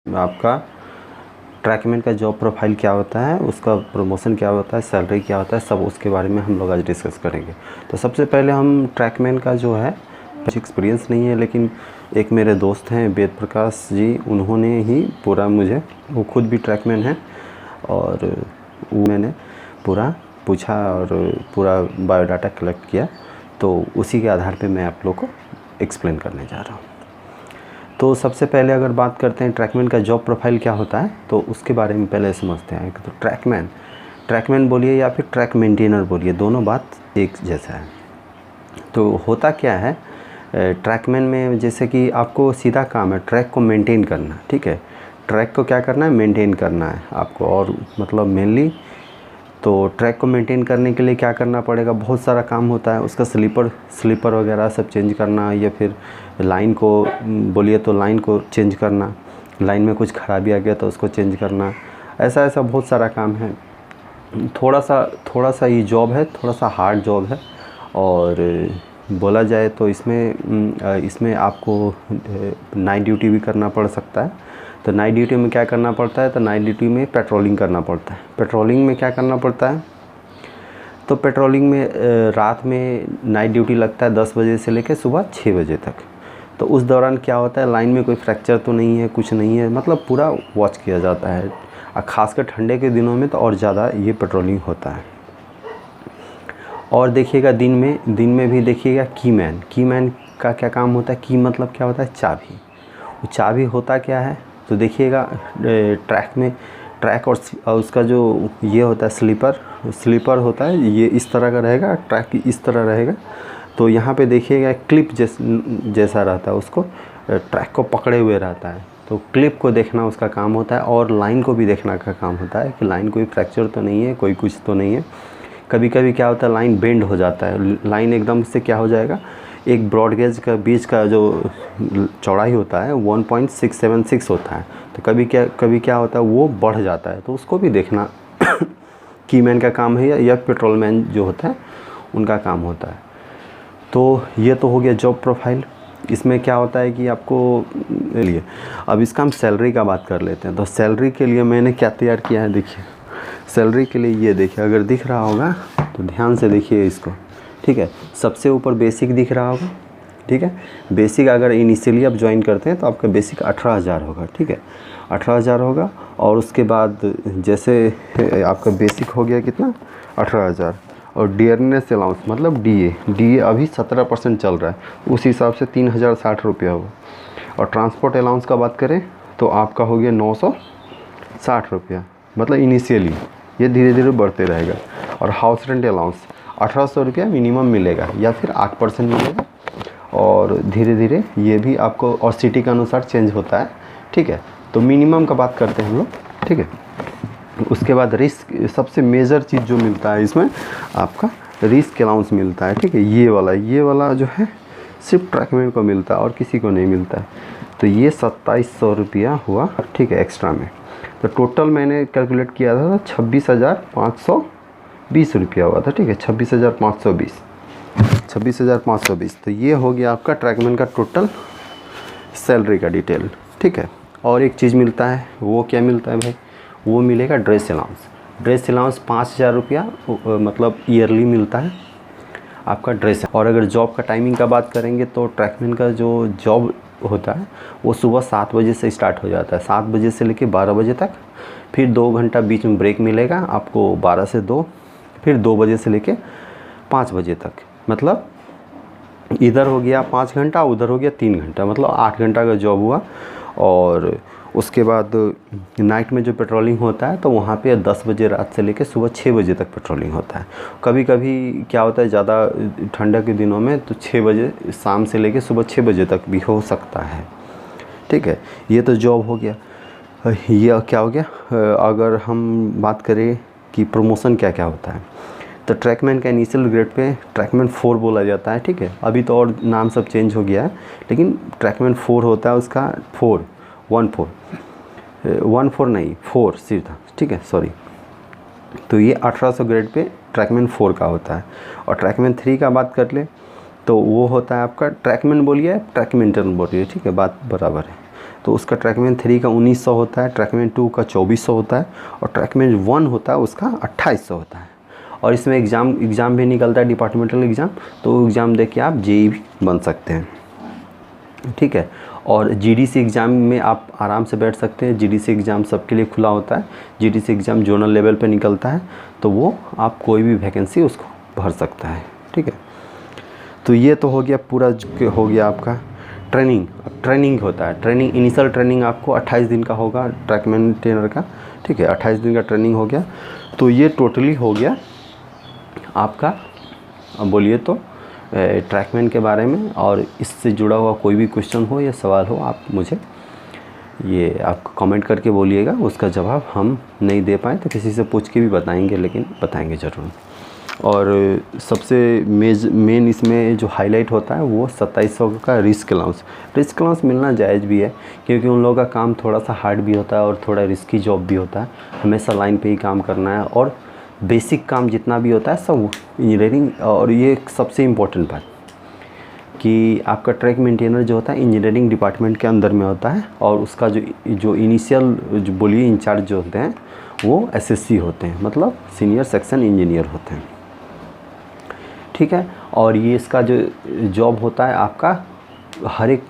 आपका ट्रैकमैन का job profile क्या होता है, उसका प्रमोशन क्या होता है, सैलरी क्या होता है, सब उसके बारे में हम लोग आज डिस्कस करेंगे। तो सबसे पहले हम ट्रैकमैन का जो है कुछ एक्सपीरियंस नहीं है, लेकिन एक मेरे दोस्त हैं वेद प्रकाश जी, उन्होंने ही पूरा मुझे, वो खुद भी ट्रैकमैन हैं और वो मैंने पूरा पूछा और पूरा बायोडाटा कलेक्ट किया, तो उसी के आधार पे मैं आप लोग को एक्सप्लेन करने जा रहा हूँ। तो सबसे पहले अगर बात करते हैं ट्रैकमैन का जॉब प्रोफाइल क्या होता है, तो उसके बारे में पहले समझते हैं। तो ट्रैकमैन बोलिए या फिर ट्रैक मेंटेनर बोलिए, दोनों बात एक जैसा है। तो होता क्या है ट्रैकमैन में, जैसे कि आपको सीधा काम है ट्रैक को मेंटेन करना, ठीक है। ट्रैक को क्या करना है, मेंटेन करना है आपको, और मतलब मेनली तो ट्रैक को मेंटेन करने के लिए क्या करना पड़ेगा, बहुत सारा काम होता है उसका। स्लीपर वगैरह सब चेंज करना, या फिर लाइन को बोलिए तो लाइन को चेंज करना, लाइन में कुछ खराबी आ गया तो उसको चेंज करना, ऐसा बहुत सारा काम है। थोड़ा सा ये जॉब है, थोड़ा सा हार्ड जॉब है। और बोला जाए तो इसमें आपको नाइट ड्यूटी भी करना पड़ सकता है। तो नाइट ड्यूटी में क्या करना पड़ता है, तो नाइट ड्यूटी में पेट्रोलिंग करना पड़ता है। पेट्रोलिंग में क्या करना पड़ता है, तो पेट्रोलिंग में रात में नाइट ड्यूटी लगता है 10 बजे से लेकर सुबह 6 बजे तक। तो उस दौरान क्या होता है, लाइन में कोई फ्रैक्चर तो नहीं है, कुछ नहीं है, मतलब पूरा वॉच किया जाता है। और ख़ासकर ठंडे के दिनों में तो और ज़्यादा ये पेट्रोलिंग होता है। और देखिएगा दिन में भी देखिएगा कीमैन का क्या काम होता है। की मतलब क्या होता है, चाबी। वो चाबी होता क्या है, तो देखिएगा ट्रैक और उसका जो ये होता है स्लीपर होता है, ये इस तरह का रहेगा, ट्रैक इस तरह रहेगा। तो यहाँ पे देखिएगा क्लिप जैसा रहता है, उसको ट्रैक को पकड़े हुए रहता है। तो क्लिप को देखना उसका काम होता है, और लाइन को भी देखना का काम होता है कि लाइन कोई फ्रैक्चर तो नहीं है, कोई कुछ तो नहीं है। कभी कभी क्या होता है, लाइन बेंड हो जाता है, लाइन एकदम से क्या हो जाएगा, एक ब्रॉड गेज का बीच का जो चौड़ाई होता है 1.676 होता है। तो कभी क्या होता है, वो बढ़ जाता है, तो उसको भी देखना कीमैन का काम है, या पेट्रोलमैन जो होता है उनका काम होता है। तो ये तो हो गया जॉब प्रोफाइल। इसमें क्या होता है कि आपको लिए, अब इसका हम सैलरी का बात कर लेते हैं। तो सैलरी के लिए मैंने क्या तैयार किया है, देखिए सैलरी के लिए ये देखिए, अगर दिख रहा होगा तो ध्यान से देखिए इसको, ठीक है। सबसे ऊपर बेसिक दिख रहा होगा, ठीक है। बेसिक अगर इनिशियली आप ज्वाइन करते हैं तो आपका बेसिक 18,000 होगा, ठीक है, 18,000 होगा। और उसके बाद जैसे आपका बेसिक हो गया कितना, 18,000, और डियरनेस अलाउंस मतलब डी ए अभी 17% चल रहा है, उस हिसाब से 3,060 रुपया होगा। और ट्रांसपोर्ट अलाउंस का बात करें तो आपका हो गया 960 रुपया, मतलब इनिशियली, ये धीरे धीरे बढ़ते रहेगा। और हाउस रेंट अलाउंस 1800 रुपया मिनिमम मिलेगा, या फिर 8% मिलेगा, और धीरे धीरे ये भी आपको और सिटी के अनुसार चेंज होता है, ठीक है। तो मिनिमम का बात करते हैं हम लोग, ठीक है। उसके बाद रिस्क, सबसे मेजर चीज़ जो मिलता है इसमें आपका रिस्क अलाउंस मिलता है, ठीक है। ये वाला जो है सिर्फ ट्रैकमैन को मिलता है और किसी को नहीं मिलता है। तो ये 2700 रुपया हुआ, ठीक है, एक्स्ट्रा में। तो टोटल मैंने कैलकुलेट किया था 26,520 रुपया हुआ था, ठीक है, 26,520। तो ये हो गया आपका ट्रैकमैन का टोटल सैलरी का डिटेल, ठीक है। और एक चीज़ मिलता है, वो क्या मिलता है भाई, वो मिलेगा ड्रेस अलाउंस 5,000 रुपया मतलब ईयरली मिलता है आपका ड्रेस। और अगर जॉब का टाइमिंग का बात करेंगे तो ट्रैकमैन का जो जॉब होता है वो सुबह 7 बजे से स्टार्ट हो जाता है, 7 बजे से लेकर 12 बजे तक। फिर 2 घंटा बीच में ब्रेक मिलेगा आपको, 12 से 2, फिर 2 बजे से लेकर 5 बजे तक। मतलब इधर हो गया 5 घंटा, उधर हो गया 3 घंटा, मतलब 8 घंटा का जॉब हुआ। और उसके बाद नाइट में जो पेट्रोलिंग होता है तो वहाँ पे 10 बजे रात से लेकर सुबह 6 बजे तक पेट्रोलिंग होता है। कभी कभी क्या होता है, ज़्यादा ठंडा के दिनों में तो 6 बजे शाम से लेकर सुबह 6 बजे तक भी हो सकता है, ठीक है। ये तो जॉब हो गया। ये क्या हो गया, अगर हम बात करें कि प्रमोशन क्या क्या होता है, तो ट्रैकमैन का इनिशियल ग्रेड पे ट्रैकमैन 4 बोला जाता है, ठीक है। अभी तो और नाम सब चेंज हो गया है, लेकिन ट्रैकमैन 4 होता है उसका, 4 नहीं 4 सीधा, ठीक है, सॉरी। तो ये 1800 ग्रेड पे ट्रैकमैन 4 का होता है। और ट्रैकमैन 3 का बात कर ले तो वो होता है आपका ट्रैकमैन बोलिए, ट्रैक मेंटेनर बोलिए, ठीक है, बात बराबर है। तो उसका ट्रैकमैन 3 का 1900 होता है, ट्रैकमैन 2 का 2400 होता है और ट्रैकमैन 1 होता है उसका 2800 होता है। और इसमें एग्ज़ाम भी निकलता है, डिपार्टमेंटल एग्ज़ाम, तो एग्ज़ाम दे के आप जेई भी बन सकते हैं, ठीक है। और जीडीसी एग्ज़ाम में आप आराम से बैठ सकते हैं। जीडीसी एग्ज़ाम सबके लिए खुला होता है। जीडीसी एग्ज़ाम जोनल लेवल पे निकलता है, तो वो आप कोई भी वैकेंसी उसको भर सकता है, ठीक है। तो ये तो हो गया पूरा, हो गया आपका ट्रेनिंग। अब ट्रेनिंग होता है, ट्रेनिंग इनिशियल ट्रेनिंग आपको 28 दिन का होगा ट्रैक मेंटेनर का, ठीक है। 28 दिन का ट्रेनिंग हो गया। तो ये टोटली हो गया आपका, अब बोलिए तो ट्रैकमैन के बारे में। और इससे जुड़ा हुआ कोई भी क्वेश्चन हो या सवाल हो, आप मुझे ये आप कमेंट करके बोलिएगा, उसका जवाब हम नहीं दे पाए तो किसी से पूछ के भी बताएंगे, लेकिन बताएंगे ज़रूर। और सबसे मेन इसमें जो हाईलाइट होता है वो 2700 का रिस्क अलाउंस मिलना जायज़ भी है, क्योंकि उन लोगों का काम थोड़ा सा हार्ड भी होता है और थोड़ा रिस्की जॉब भी होता है। हमेशा लाइन पे ही काम करना है और बेसिक काम जितना भी होता है सब इंजीनियरिंग। और ये सबसे इम्पोर्टेंट बात कि आपका ट्रैक मेंटेनर जो होता है इंजीनियरिंग डिपार्टमेंट के अंदर में होता है, और उसका जो इनिशियल जो बोलिए इंचार्ज जो होते हैं वो एसएससी होते हैं, मतलब सीनियर सेक्शन इंजीनियर होते हैं, ठीक है। और ये इसका जो जॉब होता है आपका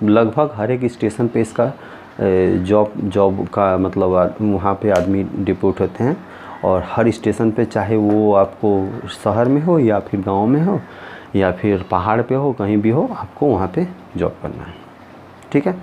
लगभग हर एक स्टेशन पे इसका जॉब का मतलब वहाँ पे आदमी डिप्यूट होते हैं। और हर स्टेशन पे, चाहे वो आपको शहर में हो या फिर गांव में हो या फिर पहाड़ पे हो, कहीं भी हो, आपको वहाँ पे जॉब करना है, ठीक है।